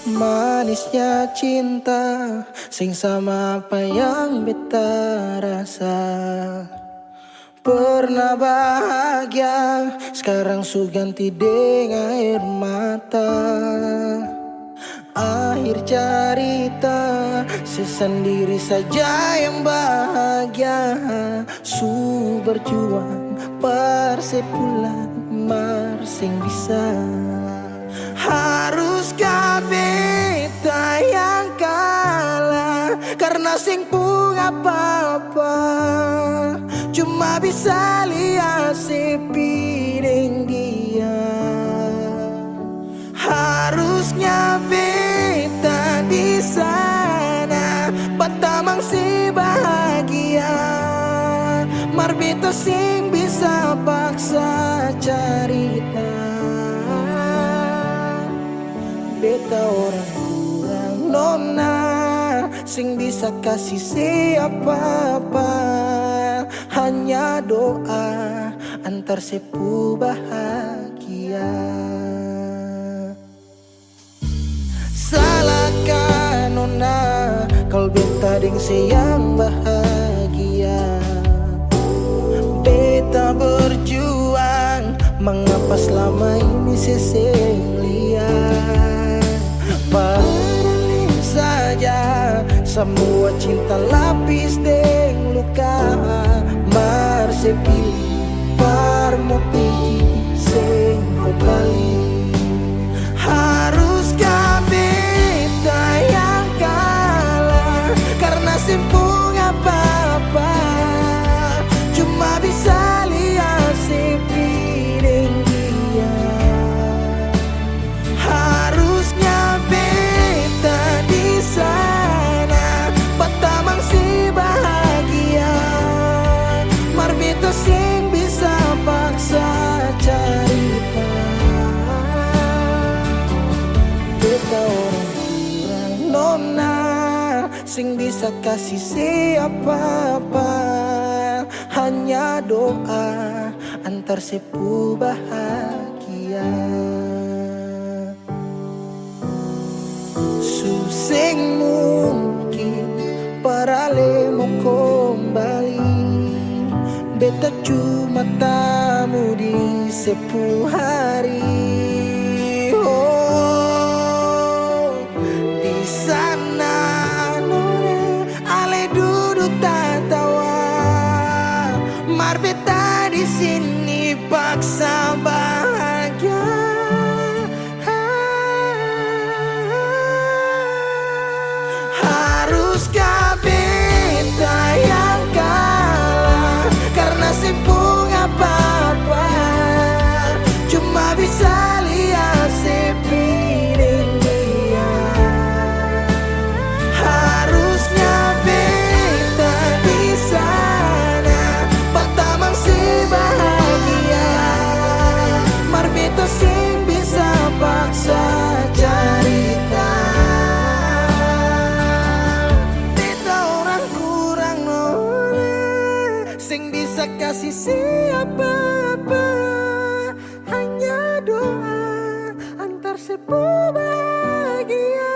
Manisnya cinta sing sama apa yang beta rasa. Pernah bahagia, sekarang su ganti dengan air mata. Akhir cerita, sesendiri saja yang bahagia. Su berjuang, persepulang, marsing bisa. Haruskah beta yang kalah karena sing pun apa-apa, cuma bisa lihat sepiring dia. Harusnya beta di sana, batamang si bahagia. Mar beta sing bisa paksa cerita. Beta orang kurang nona, sing bisa kasih siapa-apa. Hanya doa antar sepu bahagia. Salahkah nona kalau beta deng yang bahagia. Beta berjuang, mengapa selama ini seseng lihat. Padahal saja semua cinta lapis deng luka. Mar sepilih parmo pilih sing kembali. Haruskah beta yang kalah karena simpung apa-apa, cuma bisa lihat sepiring dia. Harusnya beta di sana, batamang si bahagia. Mar beta sing bisa paksa cerita. Beta orang kurang nona, sing bisa kasih siapa-apa. Hanya doa antar sepu bahagia. Suseng mungkin parale mau kembali. Beta cuma tamu di sepu hari. Oh, di sana nona ale duduk tertawa. Mar beta di sini paksa bahagia. Haruskah beta yang kalah karena simpung apa-apa, cuma bisa lihat sepiring dia. Harusnya beta di sana, batamang si bahagia. Mar beta sing bisa paksa cerita. Beta orang kurang nona, sing bisa kasih siapa-apa. Hanya doa antar sepu bahagia.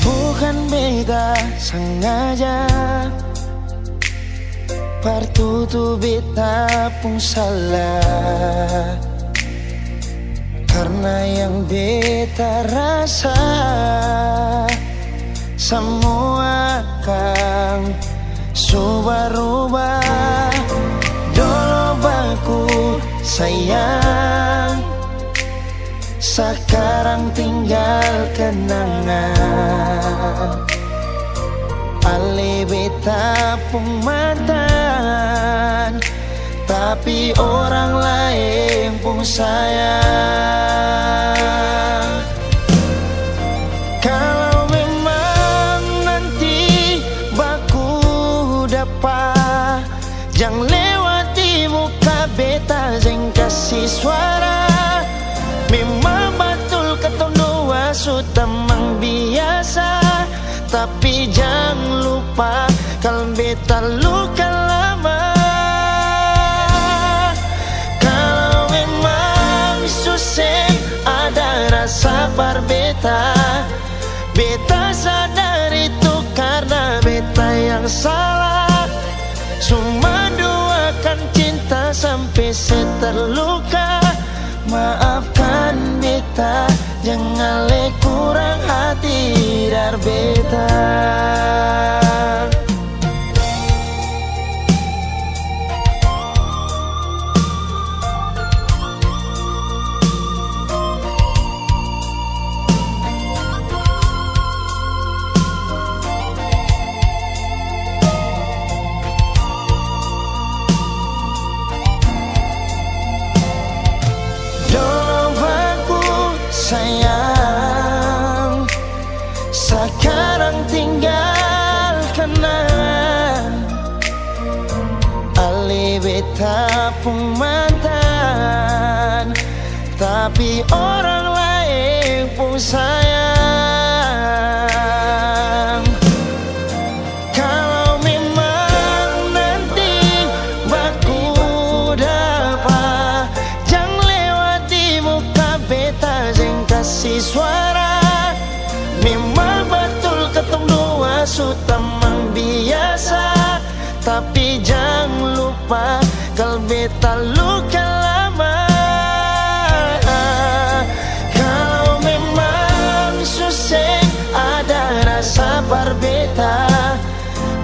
Bukan beta sengaja, partutu beta pun salah. Karena yang beta rasa semua akan subah-rubah. Dolo baku sayang, sekarang tinggal kenangan. Ale beta pun mantan, tapi orang lain pun sayang. Kalau memang nanti baku dapat, jangan lewati muka beta, jangan kasih suara. Memang betul ketong dua sudah mang biasa, tapi jangan lupa kalau beta luka lama. Kalau memang susah ada rasa berbeta, beta sadar itu karena beta yang salah. Cuma duakan cinta sampai saya terluka. Maafkan beta, jangan le kurang hati dar beta. Sayang, sekarang tinggal kenangan. Ale beta pun mantan, tapi orang lain pun sayang. Kalau memang nanti baku dapat, jangan lewati muka beta, jangan kasih suara. Memang betul ketong dua sudah mang biasa, tapi jangan lupa kalau beta luka lama. Kalau memang susah ada rasa berbeda,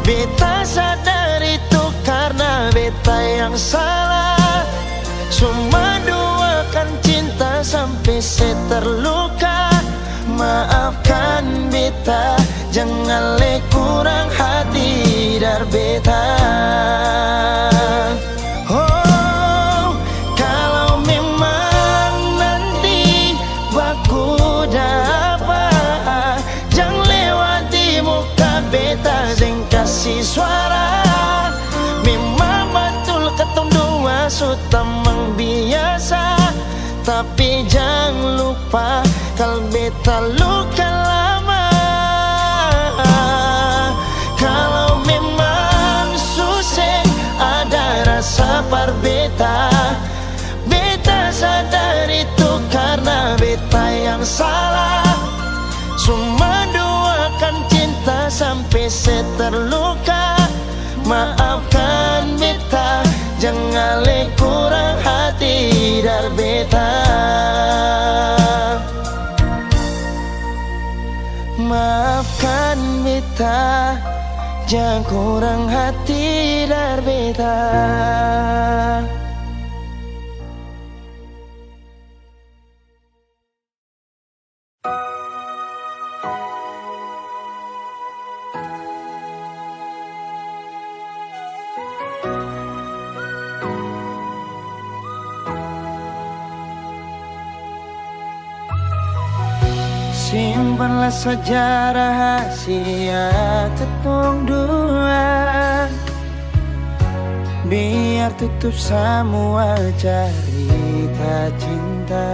beta sadar itu karena beta yang salah. Cuma duakan cinta sampai saya terluka. Maafkan beta, jangan le kurang hati dar beta. Oh, kalau memang nanti baku dapat, jangan lewati muka beta, jangan kasih suara. Memang betul ketong dua sudah mang biasa, tapi jangan lupa kalau beta luka lama. Kalau memang susah ada rasa berbeda, beta sadar itu karena beta yang salah. Cuma duakan cinta sampai saya terluka. Maafkan beta, jangan le kurang hati dar beta. Maafkan beta, jangan kurang hati dar beta. Simpanlah saja rahasia ketong dua, biar tutup semua cerita cinta.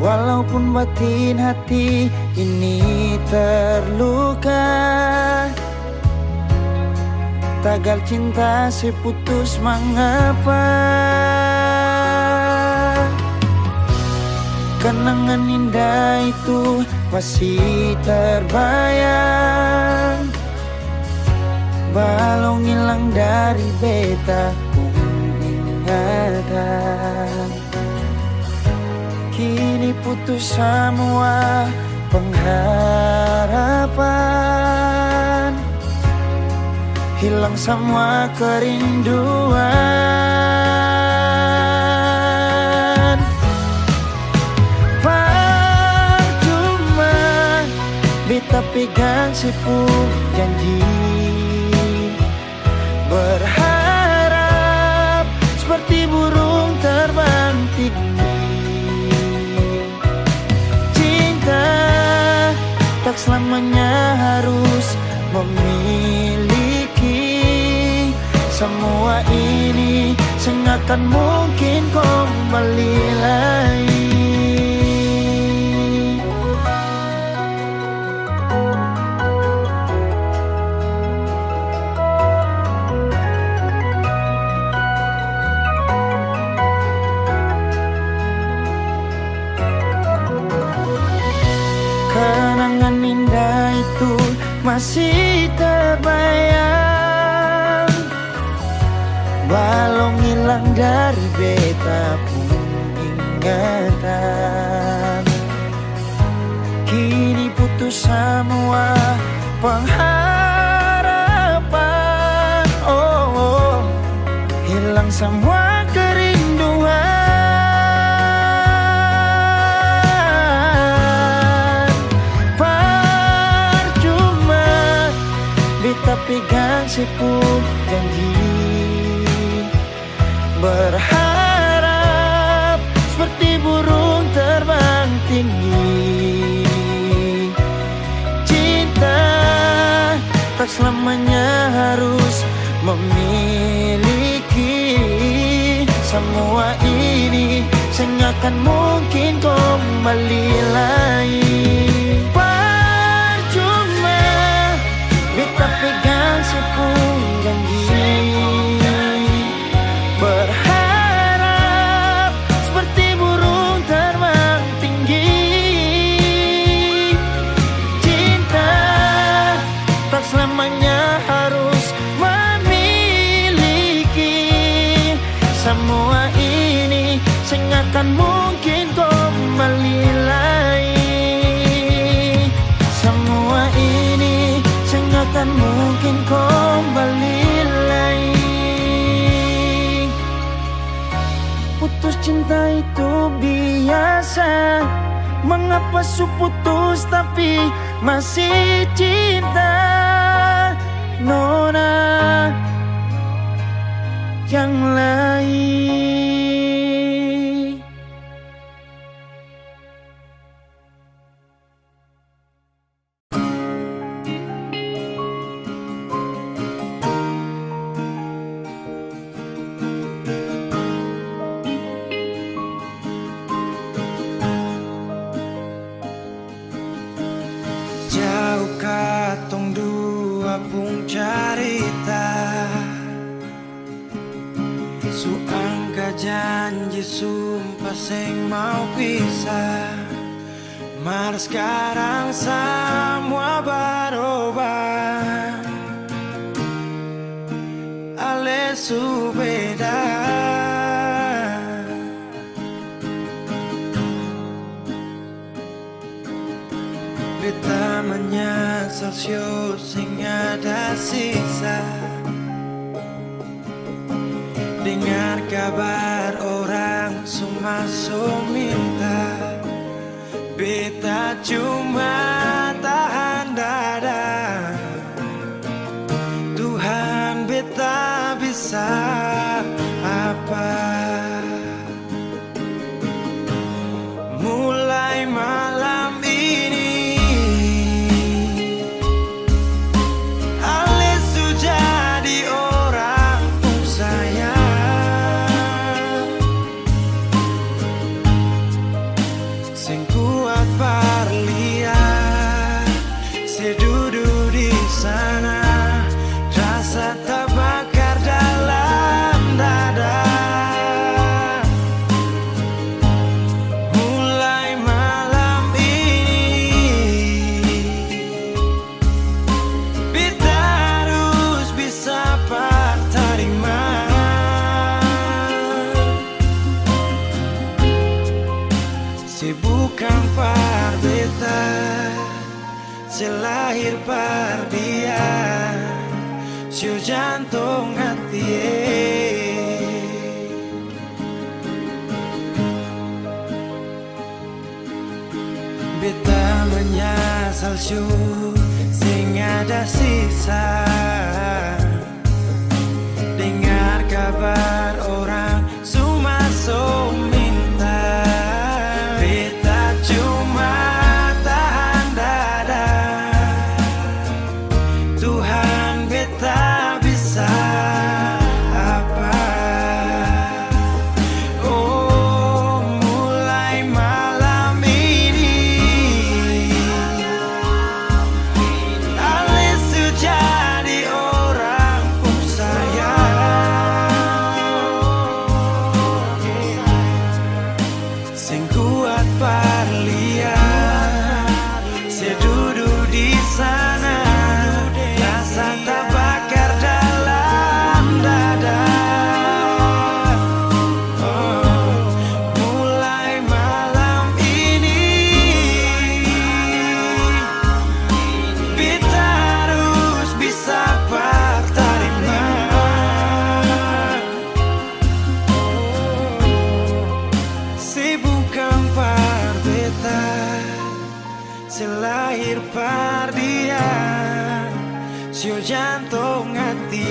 Walaupun batin hati ini terluka, tagal cinta seputus mengapa. Kenangan indah itu masih terbayang, balong hilang dari beta pun ingatan. Kini putus semua pengharapan, hilang semua kerinduan. pegang sepuk janji, berharap seperti burung terbang tinggi. Cinta tak selamanya harus memiliki. Semua ini seakan mungkin kembali lagi. Kenangan indah itu masih terbayang, walau hilang dari beta pun ingatan. Kini putus semua pengharapan, oh, hilang semua kerinduan. Beta pegang sepuk janji, berharap seperti burung terbang tinggi. Cinta tak selamanya harus memiliki. Semua ini seakan mungkin kembali lagi. Beta pegang sepuk janji, berharap seperti burung terbang tinggi. Cinta tak selamanya harus memiliki. Semua ini seakan mungkin kembali lagi. Semua ini seakan mungkin kembali lagi. Putus cinta itu biasa, mengapa su putus tapi masih cinta? Nona yang lain. Jauh katong dua pung carita, su angka janji sumpah seng mau pisah. Mar sekarang semua berubah, ale su beda. Beta menyesal sio sing ada sisa. Dengar kabar orang semua minta, beta cuma tahan dada. Tuhan beta bisa apa? Mulai malam ini bukan par beta, selahir par dia, siu jantung hati. Beta menyesal siu ada sisa. Dengar kabar orang cuma so minta, beta cuma tahan dada. Tuhan beta bisa apa? Oh, mulai malam ini Alesu jadi orang sing kuat parlian, saya duduk di sana, rasa terbakar dalam dada. Oh, mulai malam ini kita harus bisa terima. Si bukan par beta, si lahir par dia, si jantung hati.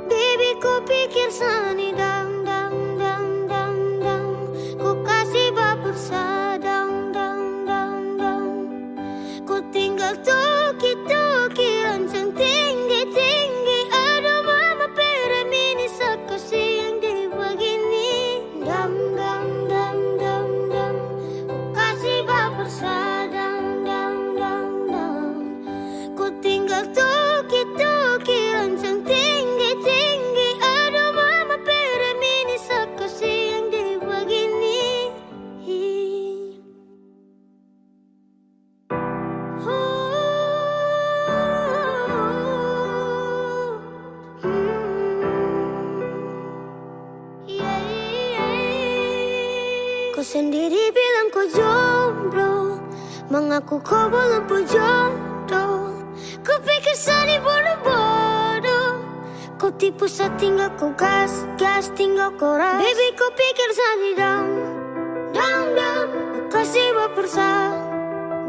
Baby, ku pikir sani dang dang dang dang dang, ku kasih baper sadang dang dang dang, ku tinggal toki toki rancang tinggi tinggi. Aduh mama pera mini sakasi yang di begini. Dam dam dam dam dam, ku kasih baper sadang dang dang dang, ku tinggal toki toki rancang tinggi tinggi. Aduh mama pera mini sakasi yang di begini. Kau sendiri bilang kau jomblo, mengaku kau belum jodoh. Kau pikir sani bodoh-bodoh, kau tipu saat tinggal kau gas, gas tinggal kau ras. Baby, kau pikir sani dam, dam dam, kau kasih baper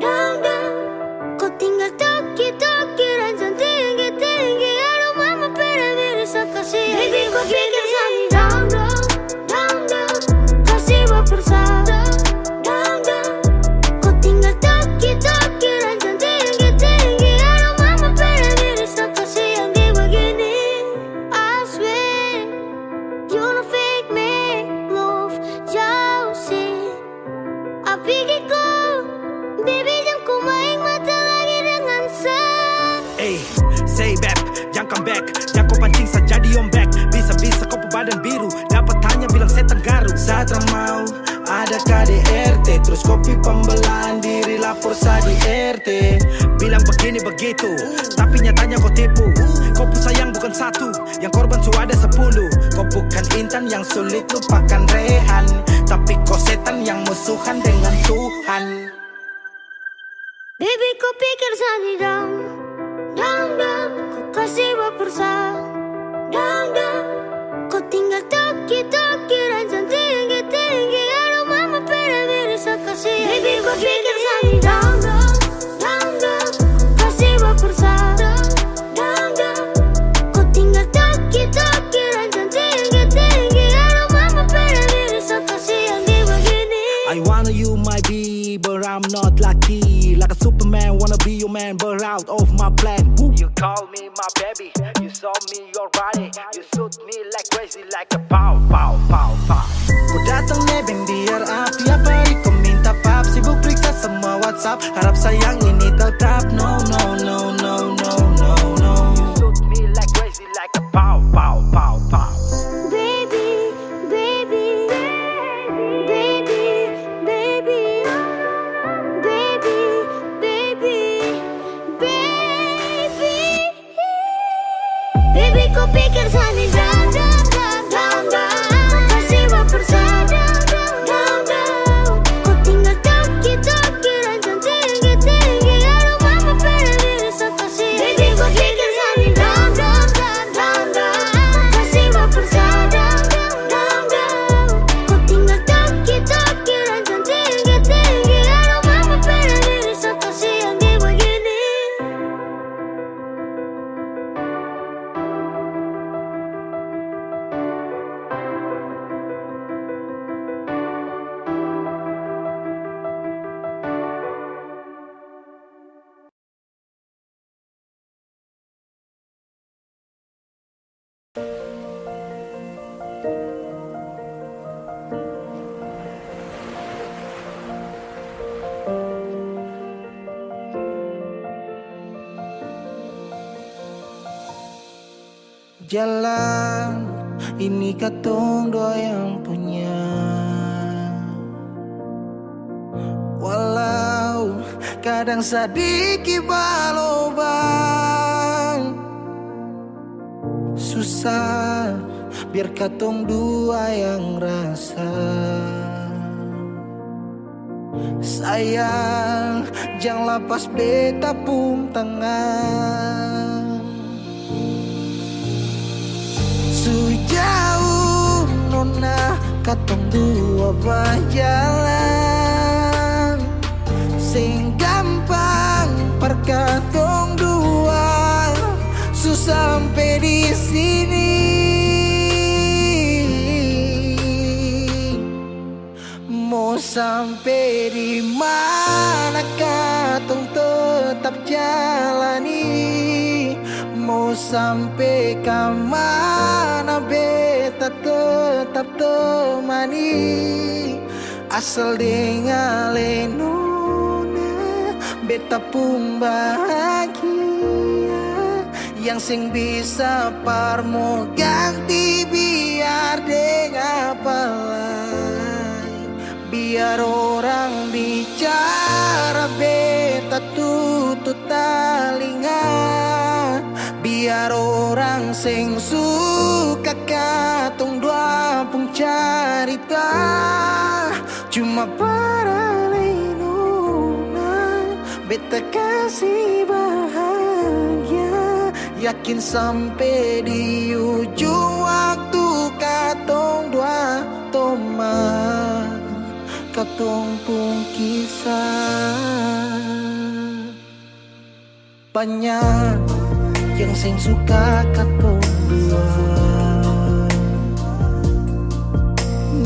dam dam, kau tinggal toki toki rancang tinggi tinggi. Aduh mama pera miris kasih. Baby, kau pikir sani dam dam, dam dam, kasih baper dam dam, kau tinggal toki toki rancang tinggi tinggi. Aduh mama pera miris kasih yang di begini. I swear, you don't fake me love jauh sih. Apikir kau, baby jangan kau main mata lagi dengan saya. Say back, jangan come back, jangan kau pancing saja di ombak. Bisa-bisa kau badan biru, dapat tanya bilang saya tenggaru. Saat mau ada KDRT, terus kopi pembelaan diri lapor sa di RT. Bilang begini begitu, tapi nyatanya kau tipu. Kau pun sayang bukan satu, yang korban su ada 10. Kau bukan intan yang sulit lupakan rehan, tapi kau setan yang musuhan dengan Tuhan. Baby, kau pikir sani dam, dam dam, kau kasih baper dam dam, kau tinggal toki toki rancang tinggi tinggi. Aduh mama pera miris kasih. Baby, kau pikir sani dam dam, dam dam, kau kasih baper dam dam, kau tinggal toki toki rancang tinggi tinggi. Aduh mama pera miris kasih yang di begini. I wanna you might be, but I'm not lucky. Like a Superman, wanna be your man, but out of my plan. Woo. You call me my baby, you show me your body, you shoot me like crazy, like a pow, pow, pow, pow. Jalan ini katong dua yang punya. Walau kadang sedikit balobang, susah biar katong dua yang rasa. Sayang, jangan lepas beta pung tangan. Sejauh nona katong dua berjalan, sing gampang perkatong dua, susah sampai di sini. Mau sampai di mana katong tetap jalani, mau sampai ke mana beta tetap temani. Asal dengan lenona beta pun bahagia, yang sing bisa parmo ganti biar dengan apa lain. Biar orang bicara beta tutup telinga, biar orang sing suka katong dua pun carita. Cuma para lenona beta kasih bahagia, yakin sampai di ujung waktu katong dua toma katong pun kisah. Banyak yang sing suka katong dua,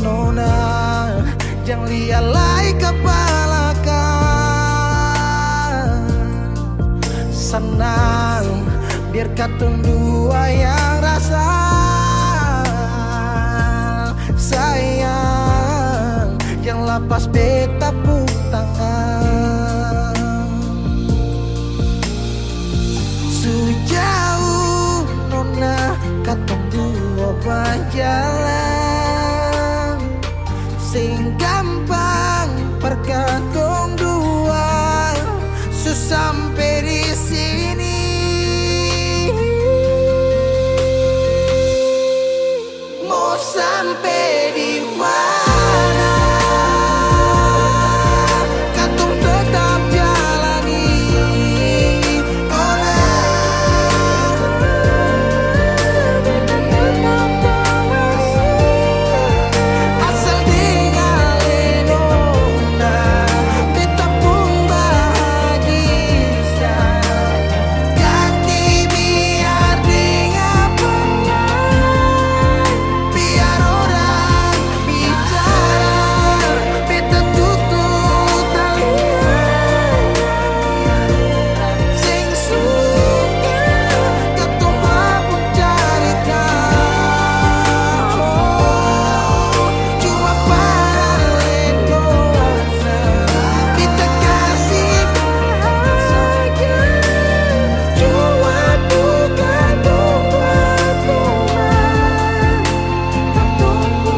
nona jangan lialai kepala kan. Senang biar katong dua yang rasa. Sayang, yang lepas beta pun tangan. Sejauh nona katong dua berjalan, sing gampang perkatong dua, susah sampai di sini. Mau sampai di mana katong tetap jalani. Asal dengan lenona beta pun bahagia, ganti biar dengan penang. Biar orang bicara beta tutup telinga, sing suka katong pun carita. Cuma para lenona beta kasih bahagia, cuma bukan buat rumah katong pun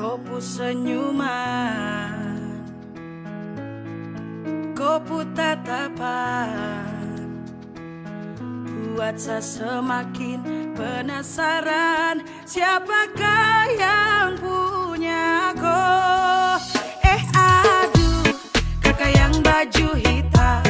Kopu senyuman, kopu tatapan, buat saya semakin penasaran, siapakah yang punya kau. Aduh, kakak yang baju hitam.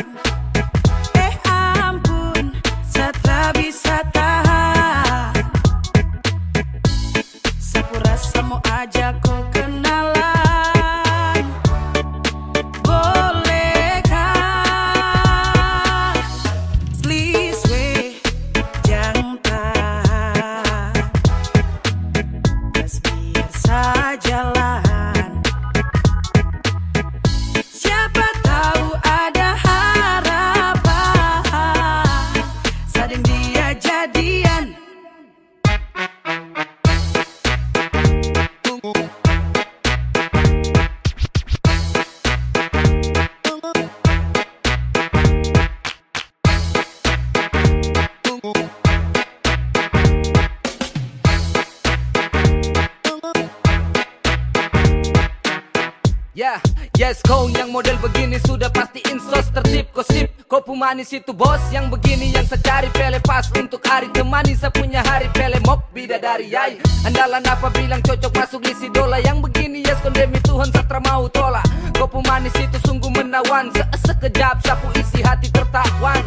model begini sudah pasti insos tertib gosip. Kopi manis itu bos yang begini yang saya cari. Pele pas untuk hari temani saya punya hari. Pele mop bidadari yai. Andalan apa bilang cocok masuk list idola. Yang begini yes kondemi Tuhan satra mau tolak. Kopi manis itu sungguh menawan. Sekejap sapu isi hati tertawan.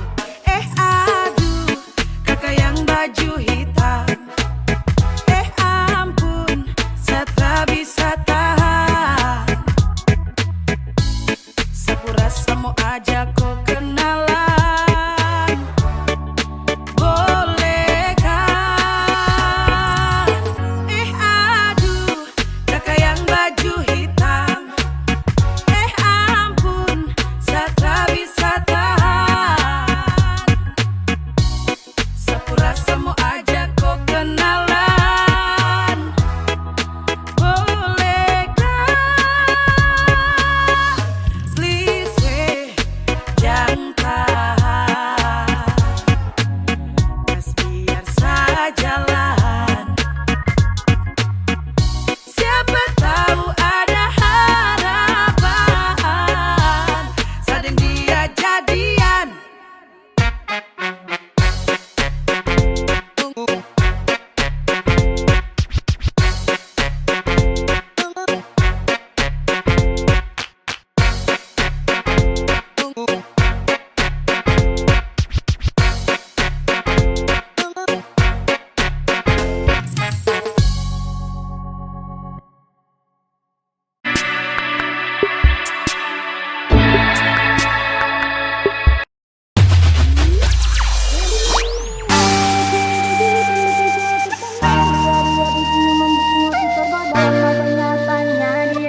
Aduh, kakak yang baju hitam. Ampun, saya tak bisa tahan. Sapu rasa mau ajak kau kenalan. Bolehkah? Aduh, kakak yang baju hitam. Ampun, saya tak bisa tahan. Sapu rasa mau ajak kau kenalan. Bolehkah? Please jangan tahan. Mas biar saya jalan. Siapa tahu ada harapan. Saat yang dia jadian.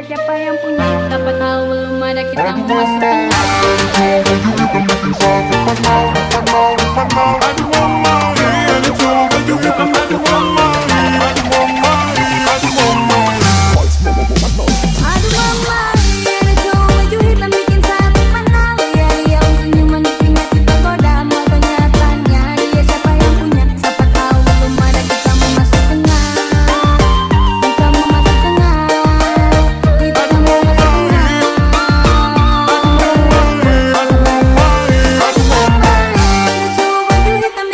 Siapa yang punya? Dapat tahu belum ada kita mau masuk tengah. Aduh mama, ada cowok baju hitam bikin saya termenang. Dia senyuman bikin hati tergoda. Mau tanya-tanya dia siapa yang punya? Siapa tahu belum ada kita mau masuk tengah. Kita mau masuk tengah. Kita mau masuk tengah. Aduh mama, ada cowok baju hitam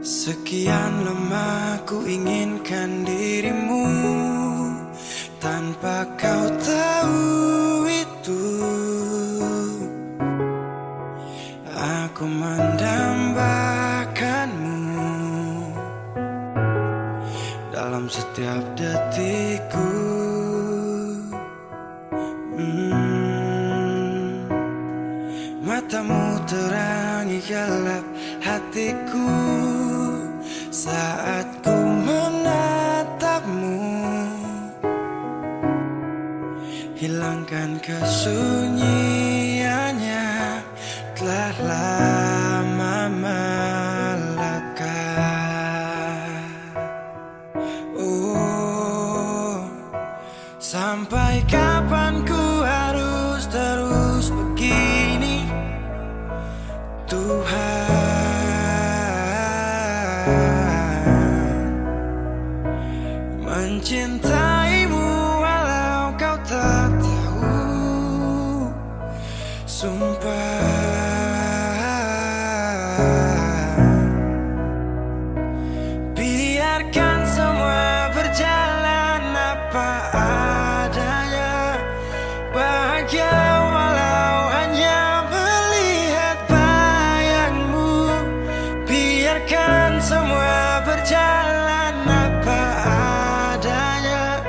Sekian lama ku inginkan dirimu, tanpa kau tahu itu. Aku mendambakanmu dalam setiap detikku. Matamu terangi gelap hatiku saat ku menatapmu. Hilangkan kesunyiannya, telah lama melekat. Oh, sampai kapan ku harus terus begini, Tuhan? Mencintaimu walau kau tak tahu, sumpah. Biarkan semua berjalan apa adanya, bahagia walau hanya melihat bayangmu. Biarkan semua berjalan apa adanya,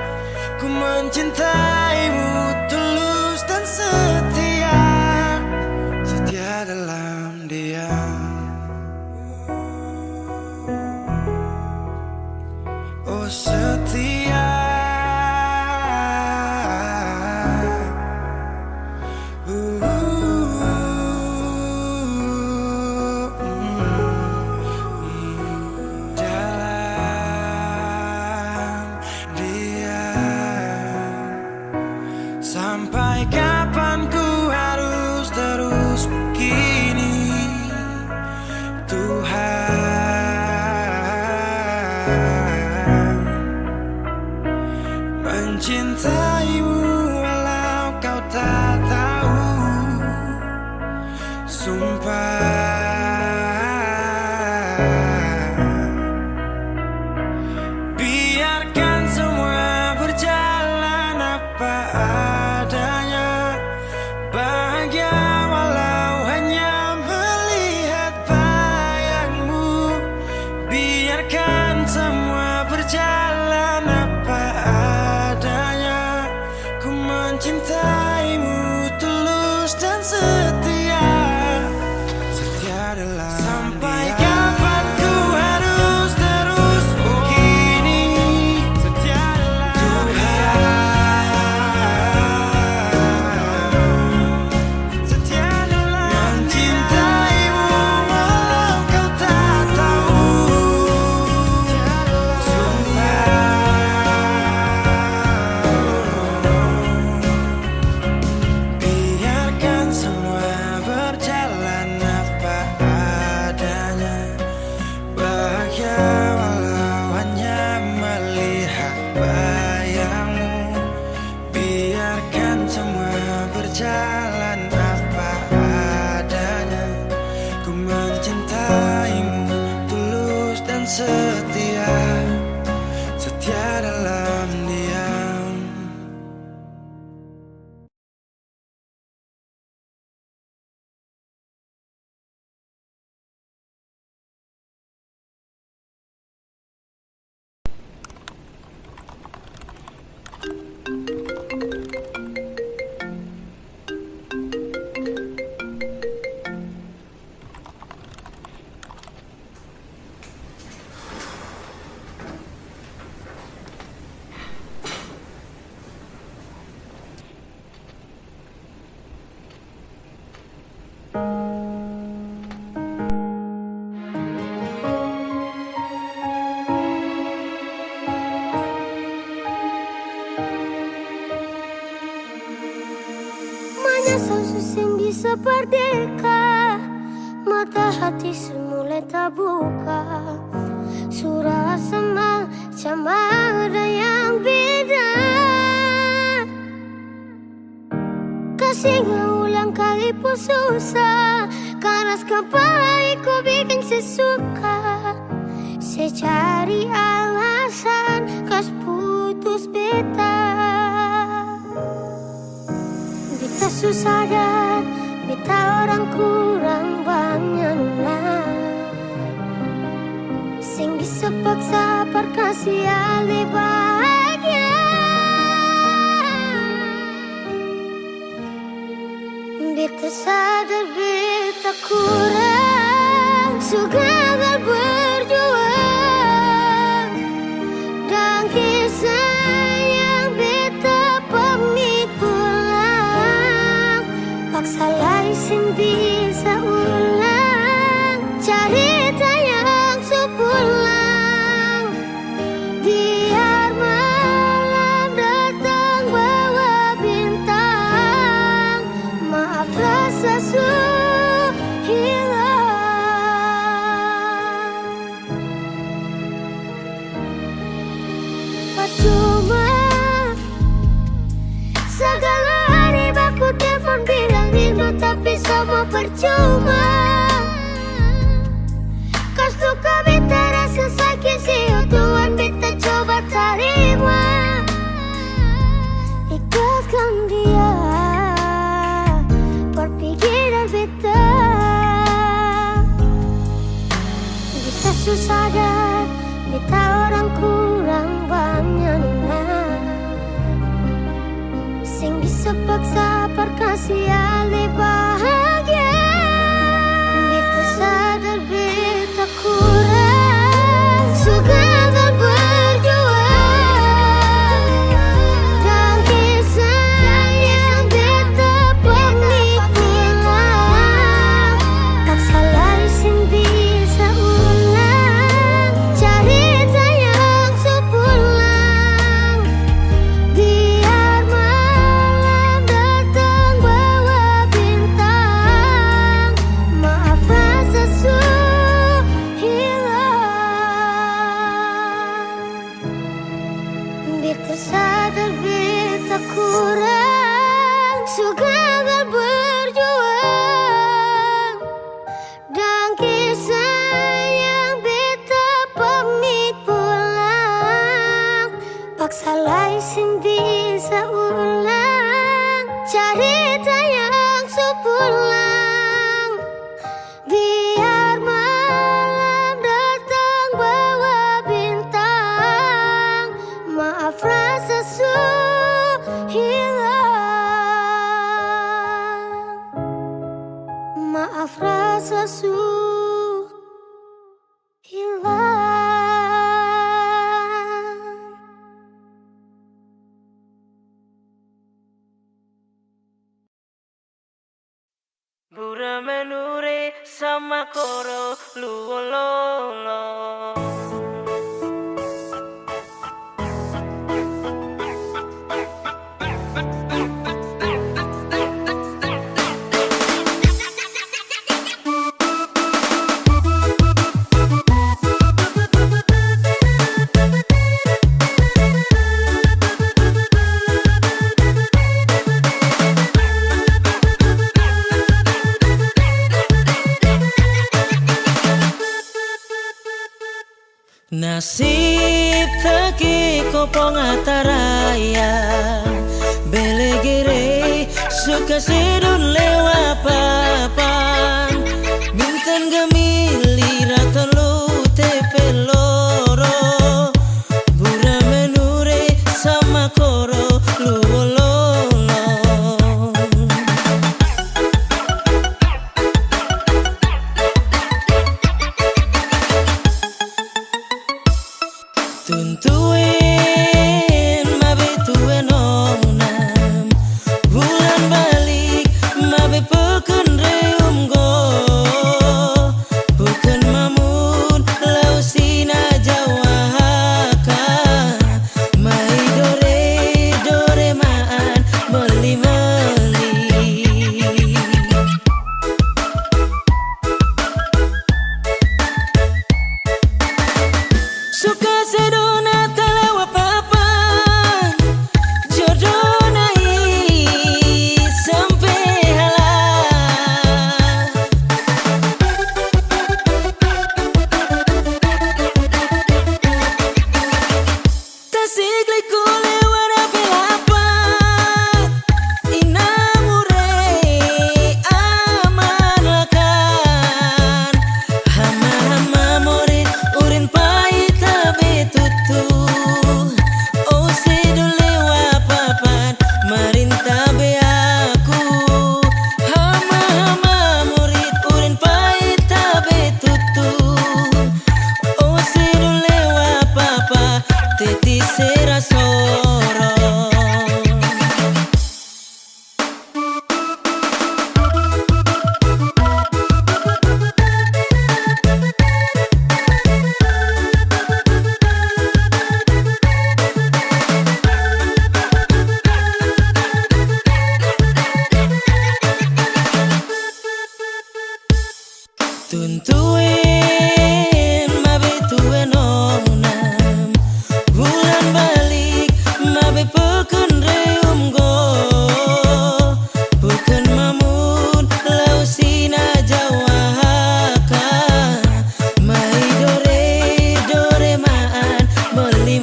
ku mencintaimu tulus dan setia, setia dalam diam. Oh setia, dalam diam. Sampai kapan ku harus terus begini, Tuhan? Mencintaimu walau kau tak tahu, sumpah. Biarkan semua berjalan apa adanya, bahagia walau hanya melihat bayangmu. Biarkan semua berjalan apa adanya, ku mencintaimu tulus dan setia, setia dalam. Sampai kapan ku harus terus begini, setia dalam Tuhan. Setia dalam mencintaimu walau kau tak tahu, biarkan semua berjalan apa adanya, bahagia walau hanya melihat bayangmu. Biarkan semua berjalan apa adanya, ku mencintaimu tulus dan setia, setia dalam diam. Menyesal susah bisa perdeka, mata hati semula tak buka. Surah sama ada yang beda. Kasih ulang kali pun susah, keras kepala ku bikin sesuka. bisa cari alasan kas putus beta. Beta susah dan beta orang kurang banyak nuna. Sing bisa paksa perkasih ale bahagia. Beta sadar beta kurang, su gagal berjuang. Dan kisah yang beta pamit pulang, paksa lagi sin bisa ulang. Cerita yang su pulang, biar malam datang bawa bintang. Maaf rasa su hilang. Percuma segala hari baku telepon bilang rindu, tapi semua percuma. Kas luka beta rasa sakit sih, Tuhan beta coba terima. Ikhlaskan dia perpikiran beta. Beta susah dan beta orang kurang banyak nuna. Sing bisa paksa perkasih ale bahagia. Beta sadar beta kurang, su gagal berjuang. Dan kisah yang beta pamit pulang, paksa lagi sin bisa ulang. Cerita yang su pulang, biar malam datang bawa bintang. Maaf rasa su hilang. Beta sadar beta kurang, su gagal berjuang. Dan kisah yang beta pamit pulang, paksa lagi sin bisa ulang. Cerita yang su pulang, biar malam datang bawa bintang. Maaf rasa su hilang. Maaf rasa su hilang. Bura menure sama koro luololo. Nasib taki kopong ataraya, belegere suka sedun lewa papan. Bintan gemili rata lu tepe loro, bura menure sama koro luololo. Tuntuin mabe tuen onam, bulan balik mabe Tuntuin mabe tuwe nonam bulan balik mabe pekun reum go pekun mamun lausina jawakan mai dore maan meli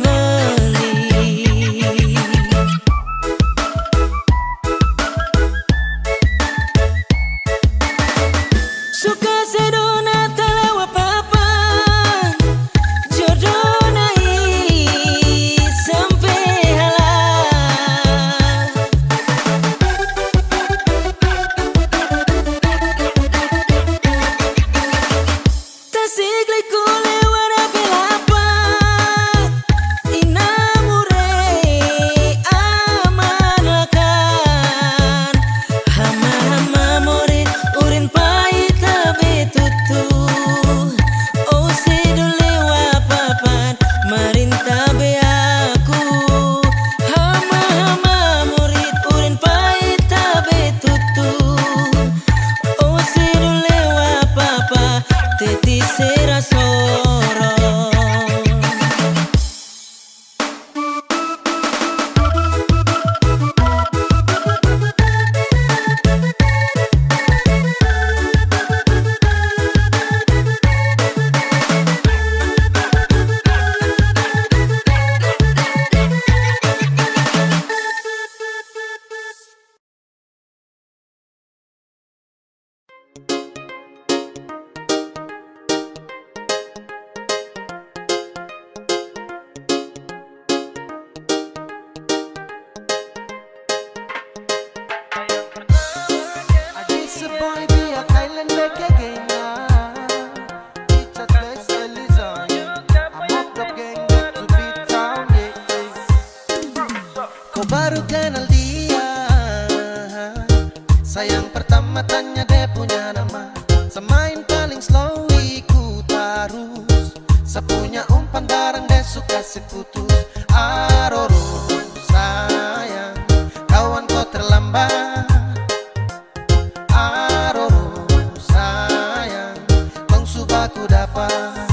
suka sedona telewa papan jodoh naik sampai halal tasik liku lewat belapan inamure amanakan hama murid urin pahit betutu oh sedule wapapan marinta be aku hama murid urin pahit betutu oh sedule wapapa teti serasoro. This a boy be a Thailand back again now. It's a place Elizon. I'm up the gang back to beat town, yeah. Kau baru kenal dia. Sayang pertama tanya dia punya nama. Semain paling slow ikut arus. Sepunya umpan darang dia suka seputus. Aroro sayang, kawan kau terlambat. Aroro sayang, tong subaku dapat.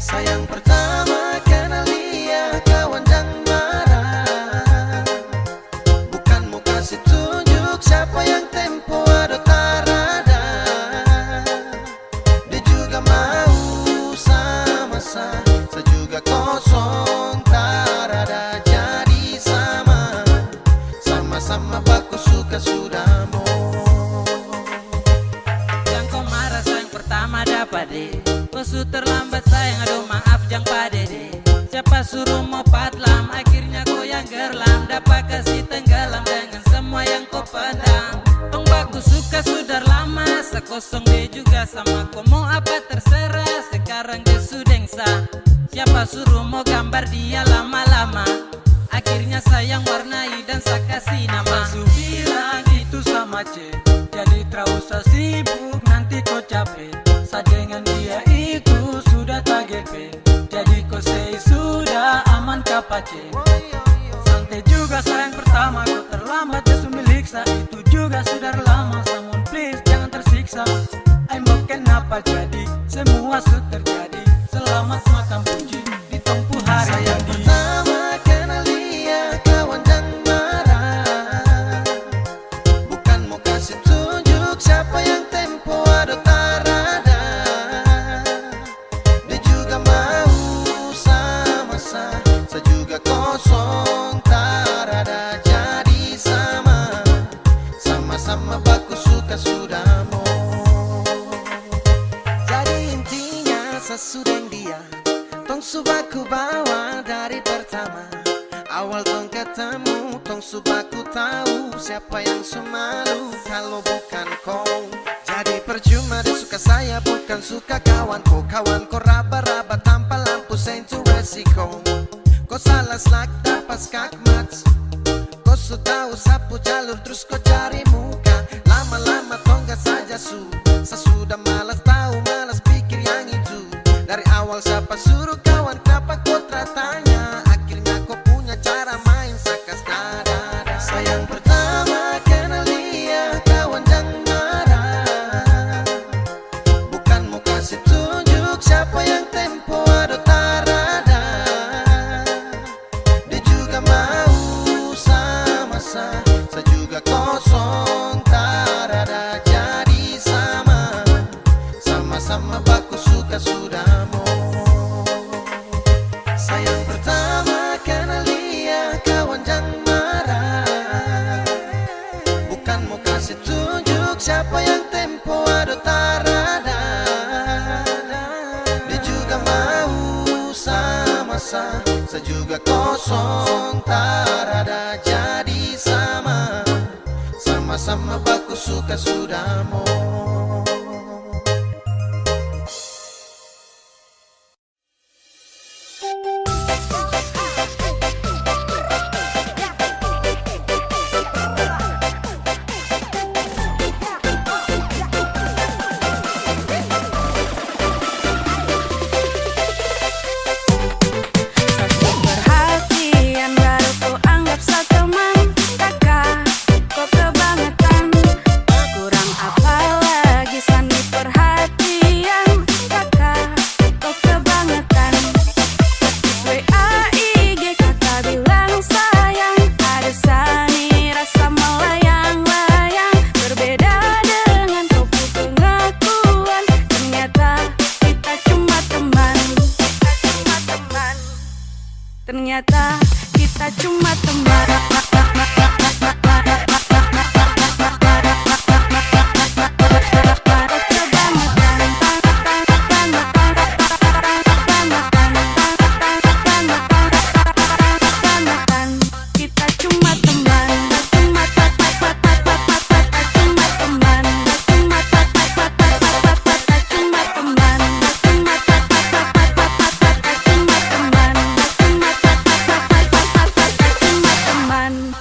Sayang pertama kenal dia, kawan jangan marah. Bukan mau kasih tunjuk siapa yang tempo ada tarada. Dia juga mau sama-sama, saya juga kosong tarada. Jadi sama-sama baku suka sudah mau. Yang kau marah sayang pertama dapat deh. Kau su terlambat sayang aduh maaf jang pade deh. Siapa suruh mau padlam akhirnya kau yang gerlam. Dapat kasih tenggelam dengan semua yang kau pandang. Tong baku suka sudah lama. Sekosong dia juga sama kau mau apa terserah. Sekarang dia sudah sah. Siapa suruh mau gambar dia lama-lama. Akhirnya sayang warnai dan saya kasih nama. Su bilang itu sama C, jadi terlalu sibuk nanti kau capek. Sa dengan dia itu sudah tak GP, jadi kau say sudah aman kapace. Santai juga sayang pertama kau terlambat dia milik sa. Itu juga sudah lama namun please jangan tersiksa. Ay mau kenapa jadi semua sudah terjadi. Selamat makan puji di tongpu hari sayang di pertama kenal dia, kawan jangan marah. Bukan mau kasih tunjuk siapa yang tempo ada tarada. Dia juga mau sama-sama, saya juga kosong tarada. Jadi sama-sama baku suka sudah mau. Jadi intinya sesudah dia tong subaku bawa dari pertama. Awal tong ketemu tong subaku tahu siapa yang semalu kalau bukan kau. Jadi percuma dia suka saya bukan suka kawanku. Kawanku raba-raba tanpa lampu sentuh resiko. Kau salah selak dapat skakmat. Kau sudah sapu jalur terus kau cari muka. Lama-lama tong gak saja sesudah malas tahu malas pikir yang itu. Dari awal siapa suruh kawan kenapa kau tanya. Akhirnya kau punya cara main sakas nada. Sayang pertama kenal dia, kawan jangan marah. siapa yang tempo ada tarada. Dia juga mau sama-sama, saya juga kosong tarada. Jadi sama-sama baku suka sudah mau. Perhatian baru ku anggap seteman. Kakak, kok kebangetan. Kurang apa lagi sani perhatian. Kakak, kok kebangetan. WA IG kakak bilang sayang. Ada sani rasa melayang-layang. Berbeda dengan kopi pengakuan. Ternyata kita cuma teman. Ternyata kita cuma teman. Kita cuma teman.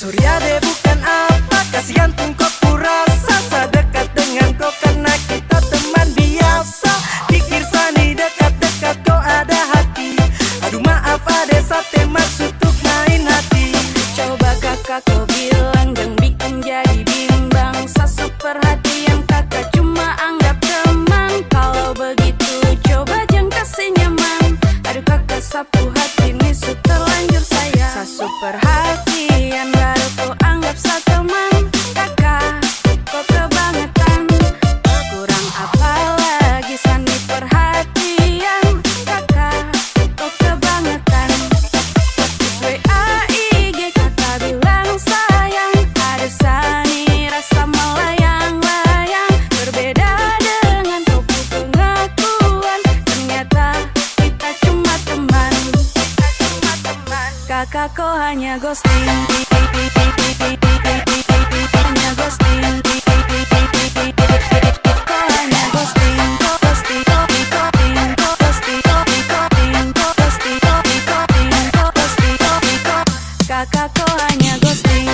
Surya deh bukan apa, kasihan pun kok kurasa. Sedekat dengan kau karena kita teman biasa. Pikir sani dekat-dekat kau ada hati. Aduh maaf ada sate maksud untuk main hati. Coba kakak kau bilang dan bikin jadi bimbang. Sasuk perhatian kakak cuma anggap teman. Kalau begitu coba jangan kasih nyaman. Aduh kakak sapu hati ini su terlanjur sayang. Sasuk perhatian baru kau anggap seteman. Kakak kau kebangetan. Kurang apa lagi sani perhatian. Kakak kau kebangetan. WA IG kakak bilang sayang. Ada sani rasa melayang-layang. Berbeda dengan kopi pengakuan. Ternyata kita cuma teman. Kakak kau hanya ghosting. Hanya ghosting. Kau hanya ghosting. Ghosting. Kakak kau hanya ghosting. Kakak kau hanya ghosting.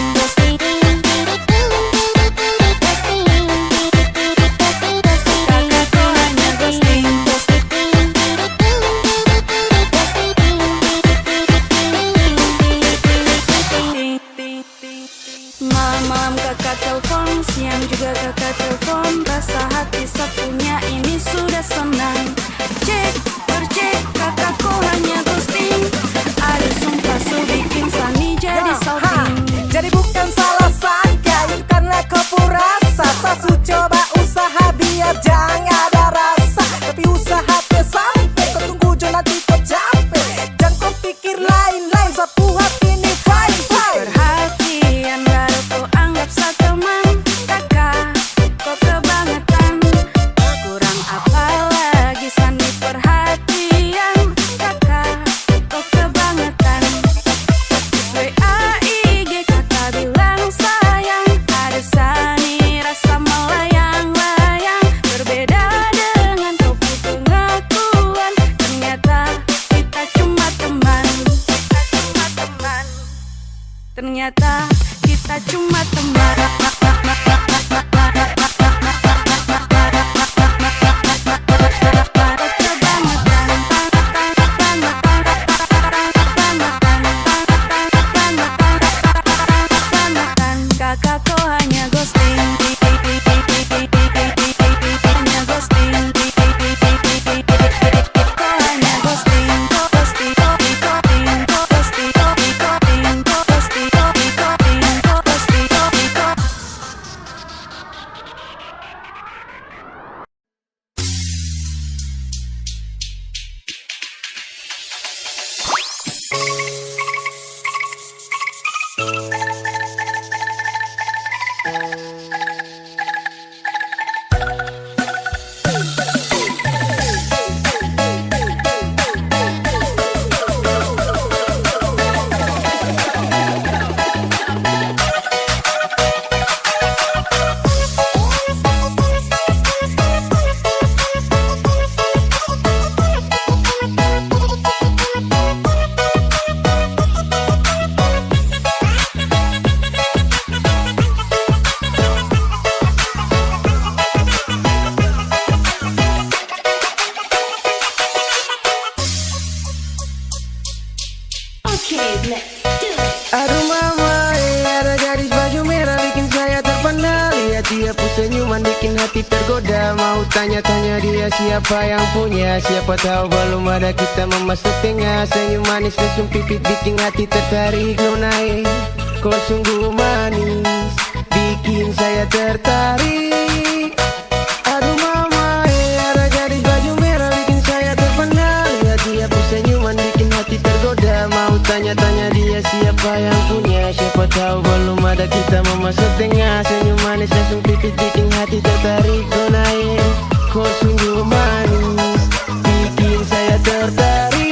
Malam-malam kakak telepon, siang juga kakak telepon. Rasa hati satunya ini sudah senang. Cek, bercek, kakak kau hanya ghosting. Ada sumpah su bikin sani jadi salting. Jadi bukan salah saya, itu karena kau purasa. Sasu coba usaha biar jangan ada rasa. Tapi usaha sampai kau tunggu jo nanti kau capek. Jangan kau pikir lain-lain, sapu hati ini fine. Perhatian baru kau anggap seteman. Kakak kau kebangetan. lihat dia pun senyuman bikin hati tergoda. Mau tanya-tanya dia siapa yang punya, siapa tahu belum ada kita memasuk tengah. Senyum manis lesung pipit bikin hati tertarik. Nonai, kau sungguh manis, bikin saya tertarik. Aduh mama, ada gadis baju merah bikin saya terpana. Lihat dia pun senyuman bikin hati tergoda. Mau tanya-tanya dia siapa yang punya, siapa tahu belum ada kita memasuk tengah. Senyum manis langsung pipit bikin hati tertarik. Nonai, kau sungguh manis, bikin saya tertarik.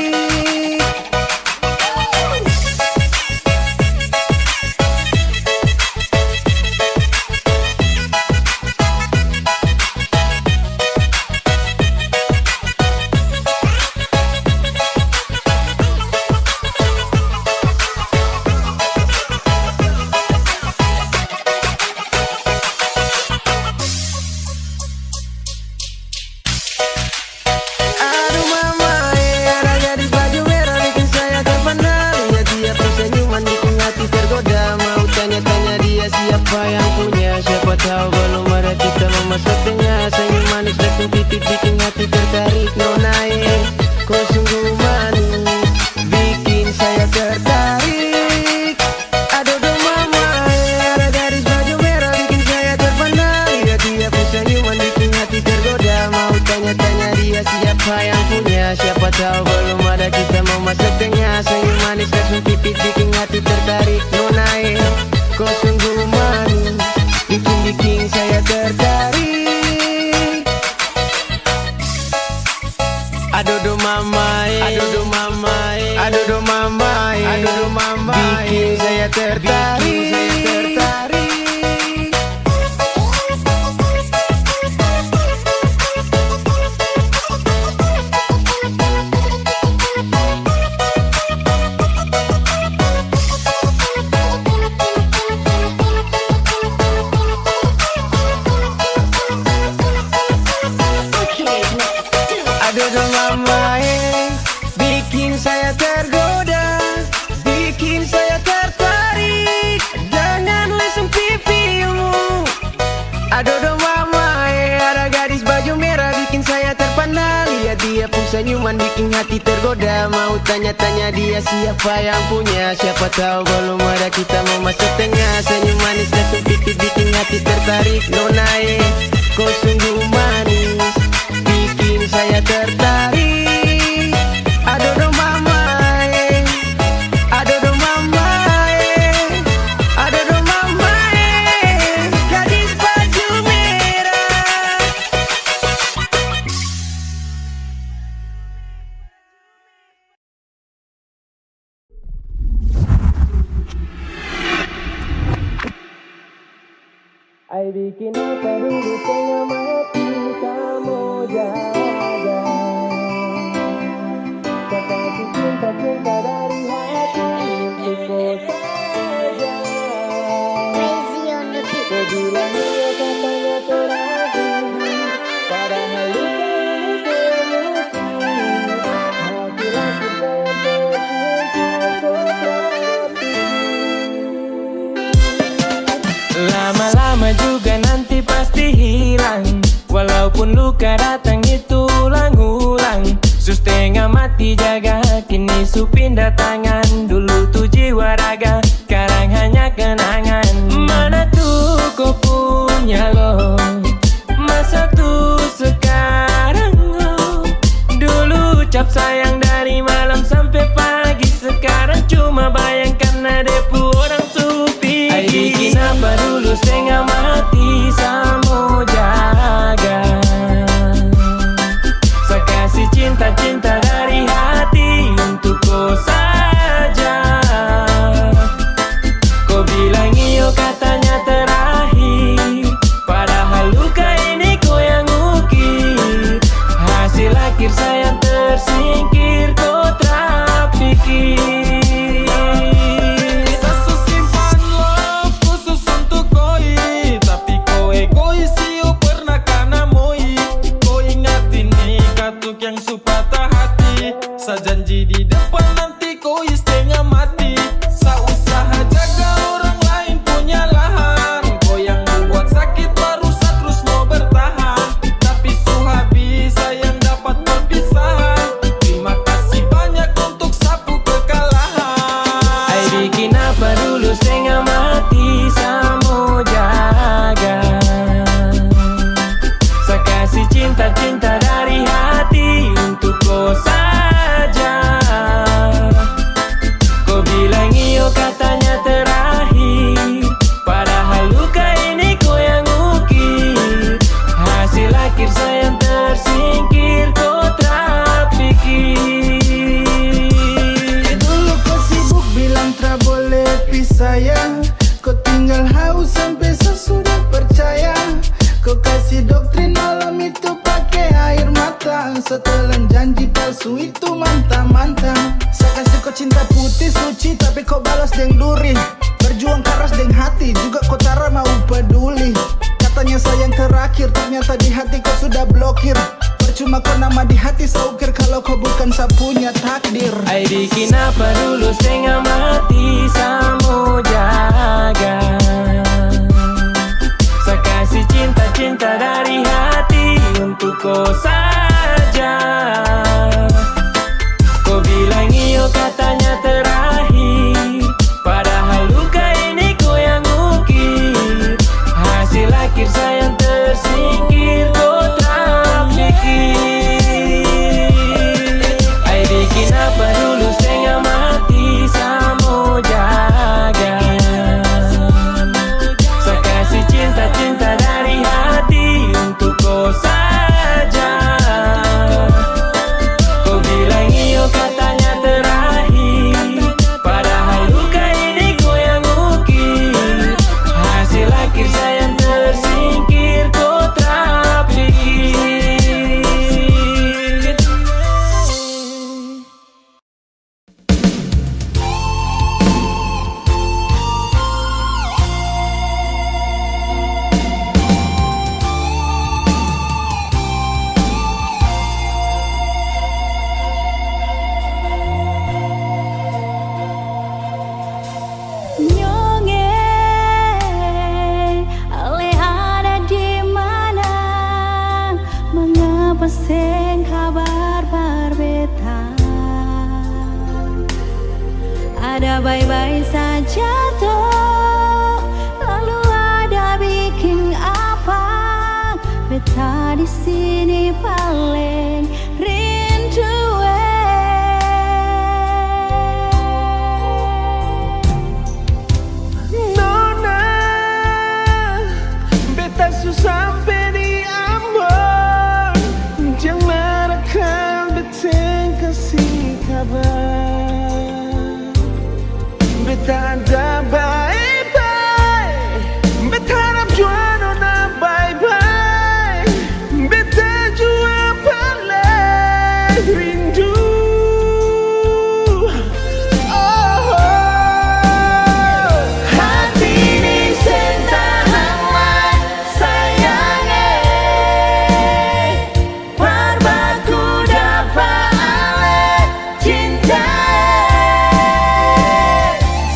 Siapa yang punya, siapa tahu belum ada kita memasuk tengah. Senyum manis langsung pipit bikin hati tertarik. Nonai, kau sungguh manis, bikin saya tertarik. Aduh do mama, ada gadis baju merah bikin saya terpana. Lihat dia pun senyuman bikin hati tergoda. Mau tanya-tanya dia siapa yang punya, siapa tahu belum ada kita memasuk tengah. Senyum manis langsung pipit bikin hati tertarik. Nonai, kau sungguh manis, bikin saya tertarik. Aduh do mama, aduh do mama, aduh do mama, aduh do mama, bikin saya tertarik, bikin saya tertarik. Aduh do mama, bikin saya tergoda, bikin saya tertarik dengan lesung pipimu. Aduh do mama, ada gadis baju merah bikin saya terpana. Lihat dia pun senyuman bikin hati tergoda. Mau tanya-tanya dia siapa yang punya, siapa tahu belum ada kita memasuk tengah. Senyum manis lesung pipit bikin hati tertarik. Nonai, kau sungguh manis, bikin saya tertarik. Aduh do mama, aduh do mama, aduh do mama, gadis baju merah. Ay bikin apa dulu tengah mati kamu jaga. Kasih cinta-cinta dari hati untukku saja. Crazy on the beat. Kau bilang dia katanya terakhir, padahal luka ini temuti. Laki-laki saya tersincin seperti. Lama-lama juga nanti pasti hilang. Walaupun luka datang itu ulang-ulang. Setengah mati jaga, kini su pindah tangan. Dulu tuh jiwa raga, sekarang hanya kenangan. Mana tuh kau punya lo, masa tuh sekarang lo. Dulu ucap sayang dari malam sampai pagi. Sekarang cuma bayangkan ada orang supi. Ay bikin apa dulu setengah mati sama jaga. Saya kasih cinta-cinta dari hati untuk kau saja. Su itu mantap-mantap. Saya kasih kau cinta putih suci, tapi kau balas deng duri. Berjuang keras deng hati, juga kau cara mau peduli. Katanya sayang terakhir, ternyata di hati kau sudah blokir. Percuma kau nama di hati saukir, kalau kau bukan sapunya takdir. Ai bikin apa dulu setengah mati samo jaga. Saya kasih cinta-cinta dari hati untuk kau saja. Kau bilang iyo katanya terakhir, padahal luka ini kau yang ukir. Hasil akhir sayang tersingkir, kau tak pikir. Ai bikin apa dulu setengah mati samo jaga. Saya kasih cinta-cinta dari hati untuk kau saja. Kau bilang iyo katanya terakhir, padahal luka ini kau yang ukir. Hasil akhir sayang tersingkir, kau tak pikir. Nyonge, ale ada di mana? Mengapa seng kabar berbeda? Ada baik-baik saja toh, lalu ada bikin apa? Beta di sini paling rindu. Nona, beta sampai di Ambon. Jangan akan beta kasih kabar. Beta ada bye-bye, beta harap jua nona bye-bye. Beta jua paling rindu. Hati ini sentahan sayangnya, barbaku dapat ale cinta.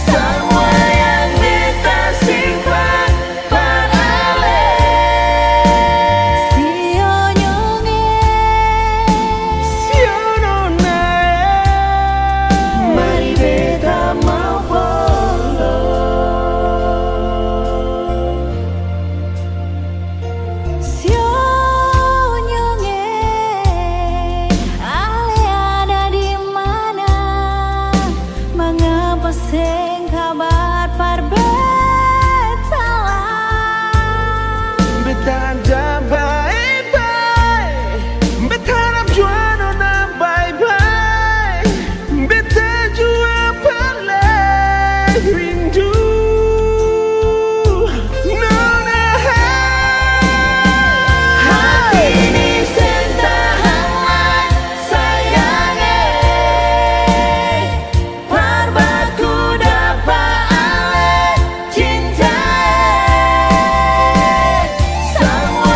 Semua yang beta simpan parale. Sio nyonge, Sio nona, mari beta mau polo. sio nyonge, ale ada di mana? Mengapa seng kabar perbetalan? Beta ada bye-bye, beta harap jua nona bye-bye. Beta jua paling rindu. Nona, hati ini sentahan sayangnya, barbaku dapat ale cinta. Semua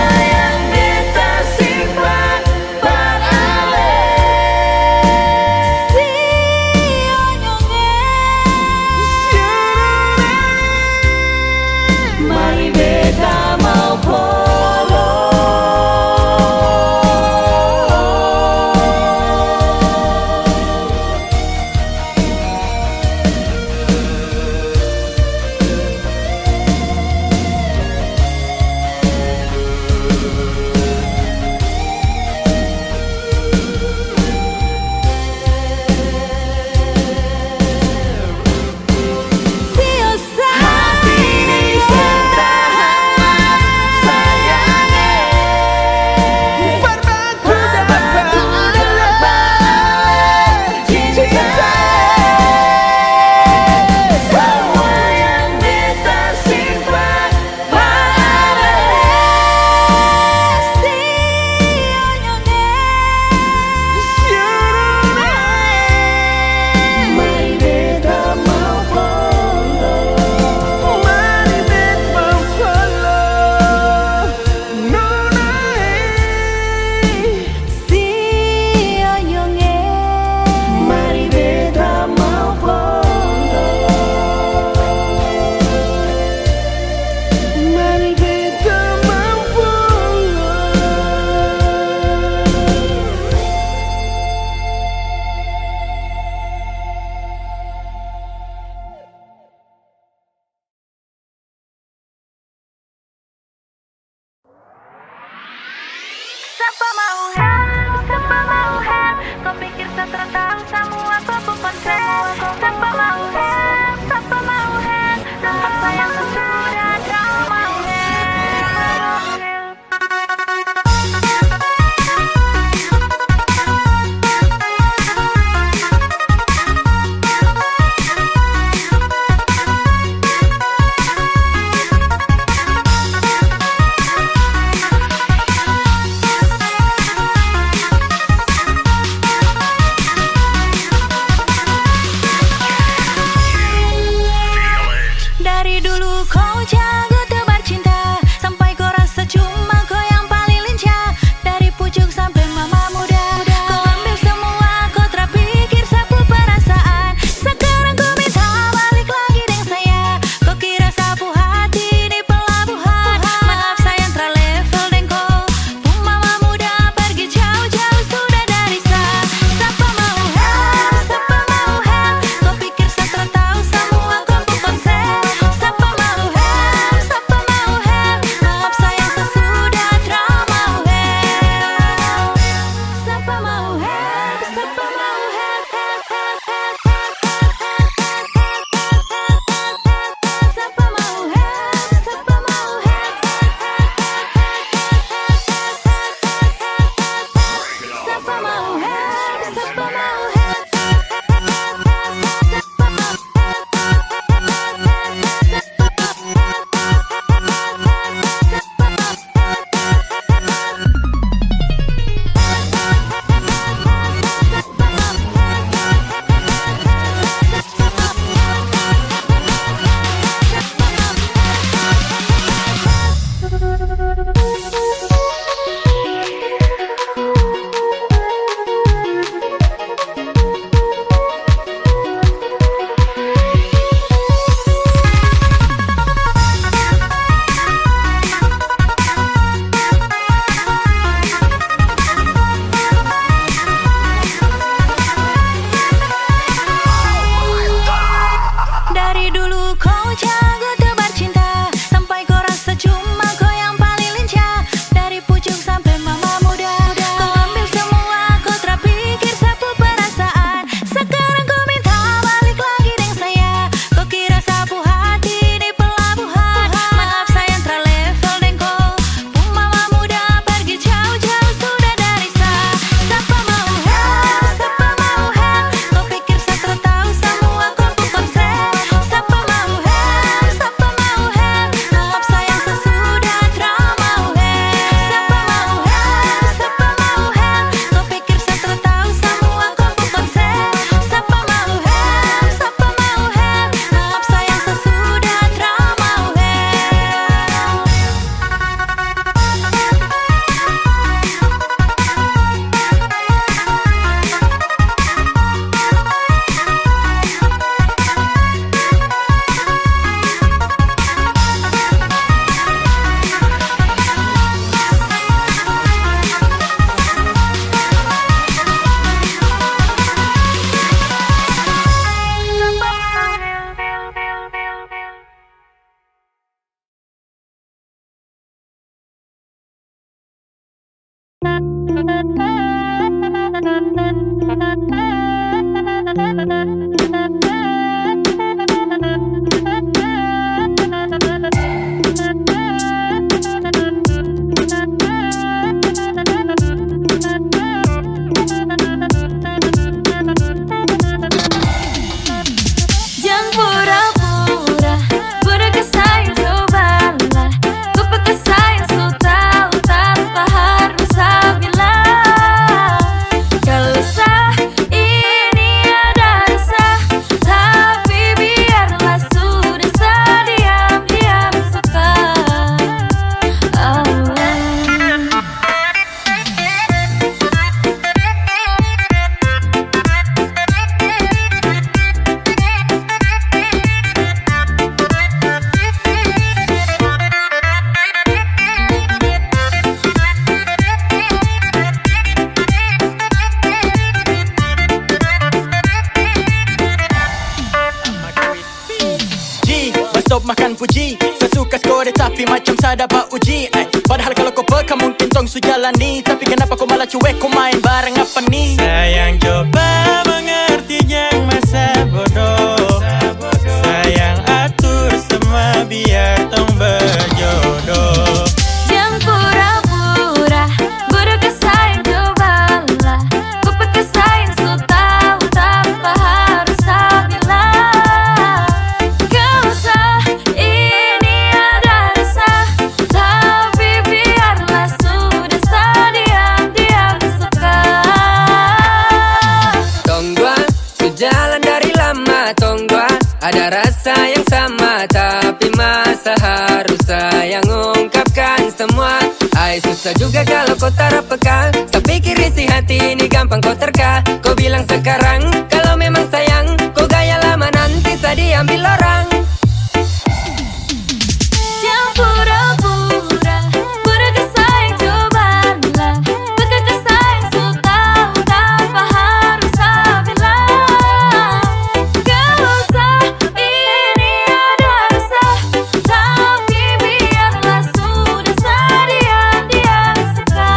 Siapa mau help, siapa mau help. Kau pikir saya tahu semua kau bukan saya. Siapa mau help, siapa mau help. Nampak sayang sesudah kau mau help. Dari dulu kau jago tebar cinta, sampai kau rasa cuma kau yang paling lincah. Dari pucuk sampai mama muda, kau ambil semua, kau terpikir sapu perasaan. Sekarang kau minta balik lagi dengan saya. Kau kira sapu hati di pelabuhan. Maaf sayang terlevel dan kau pun mama muda pergi jauh-jauh sudah dari saya. Siapa mau help, siapa mau help. Kau pikir saya tahu semua kau bukan saya. Siapa mau help, siapa mau help. Maaf sayang sesudah trauma mau help. Siapa mau help, siapa mau help. Siapa mau help, siapa mau help. Siapa mau help, siapa mau help. Dari dulu kau jago tebar cinta, sampai kau rasa cuma kau yang paling lincah. Dari pucuk sampai mama muda, kau ambil semua, kau terpikir sapu perasaan. Sekarang kau minta balik lagi dengan saya. Kau kira sapu hati di pelabuhan. Maaf sayang terlevel dan kau pun mama muda pergi jauh-jauh sudah dari saya. Siapa mau help, siapa mau help. Kau pikir saya tahu semua kau bukan saya. Siapa mau help, siapa mau help. Maaf sayang sesudah trauma mau help. Siapa mau help, siapa mau help. Kau pikir saya tahu semua kau bukan saya. Siapa mau help, siapa mau help. Maaf sayang sesudah trauma mau help. Jangan pura-pura, pura kesaing cobalah. Ku pakai sayang so tahu tanpa harus saya bilang. Kalau sah ini ada rasa, tapi biarlah sudah saya diam-diam suka. G, stop makan puji. Saya suka skor tapi macam saya dapat uji. Padahal kalau kau peka mungkin tong su jalani. Tapi kenapa kau malah cuek, kau main bareng apa nih? Sayang coba mengerti yang masa bodoh. Sayang atur semua biar tong berjodoh. Jangan pura-pura bodoh kesayang, cobalah kau pakai sayang, so tahu tanpa harus saya bilang. Gak usah ini ada rasa, tapi biarlah sudah diam-diam suka. Tong dua sejalan dari lama, tong dua ada rasa yang sama, tapi masa harus sayang ungkapkan semua. Ay susah juga kalau kau tak peka. Saya pikir isi hati ini gampang kau terka. Kau bilang sekarang kalau memang sayang, kau gaya lama nanti saya diambil orang. Jangan pura-pura bodoh kesayang, cobalah pakai kesayang, so tahu tanpa harus saya bilang. Gak usah ini ada rasa, tapi biarlah sudah diam-diam suka.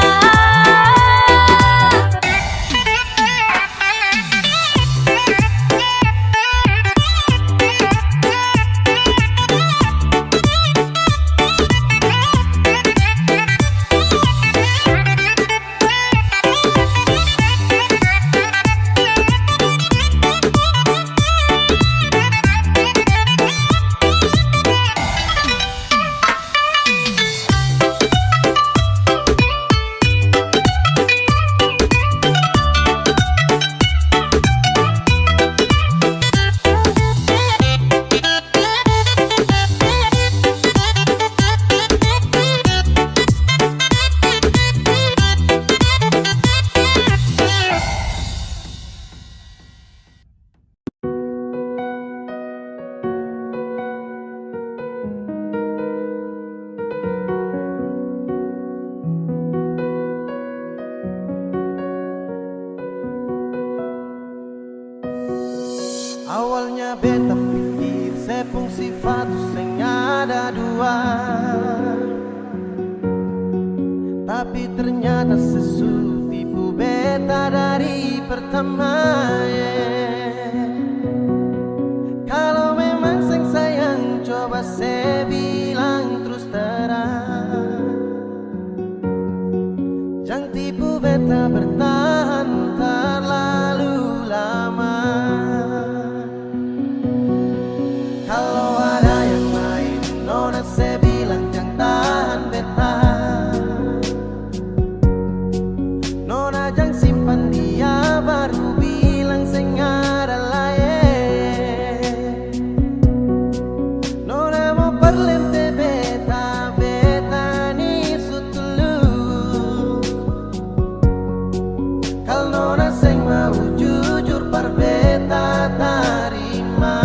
Awalnya beta pikir sepung sifat sing ada dua, tapi ternyata sesu tipu beta dari pertama. Kalau memang sing sayang coba saya bilang terus terang. Jangan tipu beta bertahan terlalu lama. Kalau ada yang lain, nona saya bilang jangan tahan beta. Nona jangan simpan dia, baru bilang saya ada lain. Nona mau perlente beta, beta ni sutulus. Kalau nona saya mau jujur par beta tarima.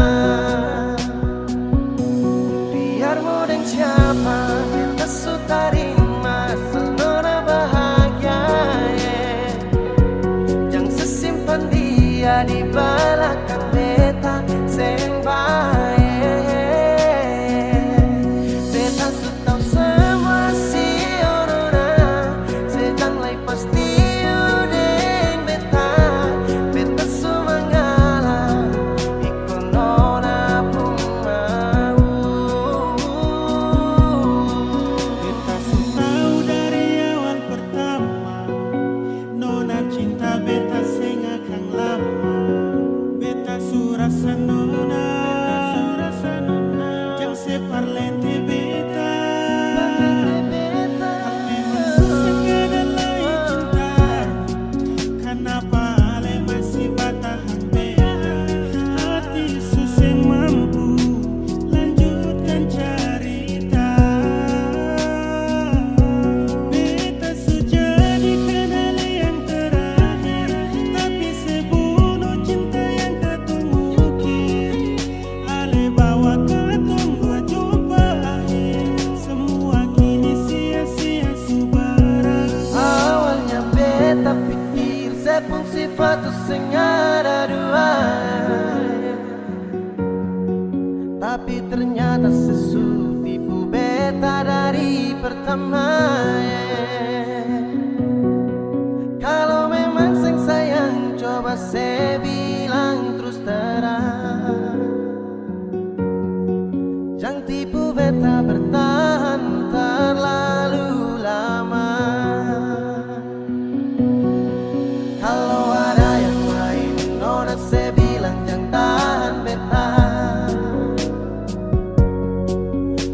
Siapa kita sutarima selera bahagia, jangan sesimpan dia di belakang beta seng baik. Beta sutau semua si orora, sedang lai pasti udeng beta. Beta sumangala ikon nona pun mau. Surasa nona, jangan separlente beta. Memang susah kedalai cinta, kenapa ale masih bertahan beta? Hati susah mampu lanjutkan cerita. Beta sudah dikenal yang terakhir, tapi sebunuh cinta yang sepung sifat sing ada dua, tapi ternyata sesu tipu beta dari pertama. bersama. Kalau memang sing sayang, coba saya bilang terus terang. Jangan tipu beta bertahan terlalu lama. Kalau ada yang lain, nona saya bilang jangan tahan beta.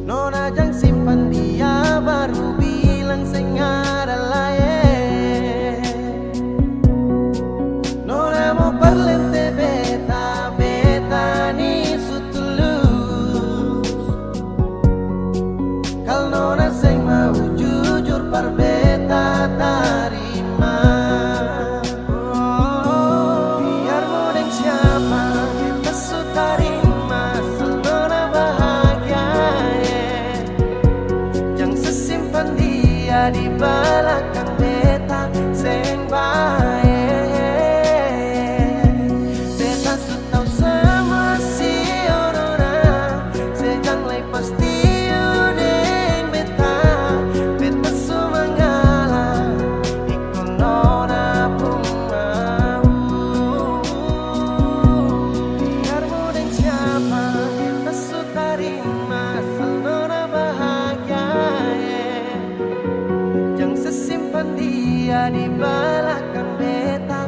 Nona jangan simpan dia, baru bilang saya nggak ada lain. Nona mau perlente beta, beta ni sutulus. Kalau nona saya mau jujur par beta terima. Biar mau dengan siapa kita sutarima, asal nona bahagia. Jangan sesimpan dia di belakang beta seng baik. Beta su tau sama si nona, sejang lay pasti udeng beta. Beta su manggala ikut nona pun mau. Biar mau dengan siapa kita su tarima, asal nona bahagia. Jangan sesimpan dia di belakang beta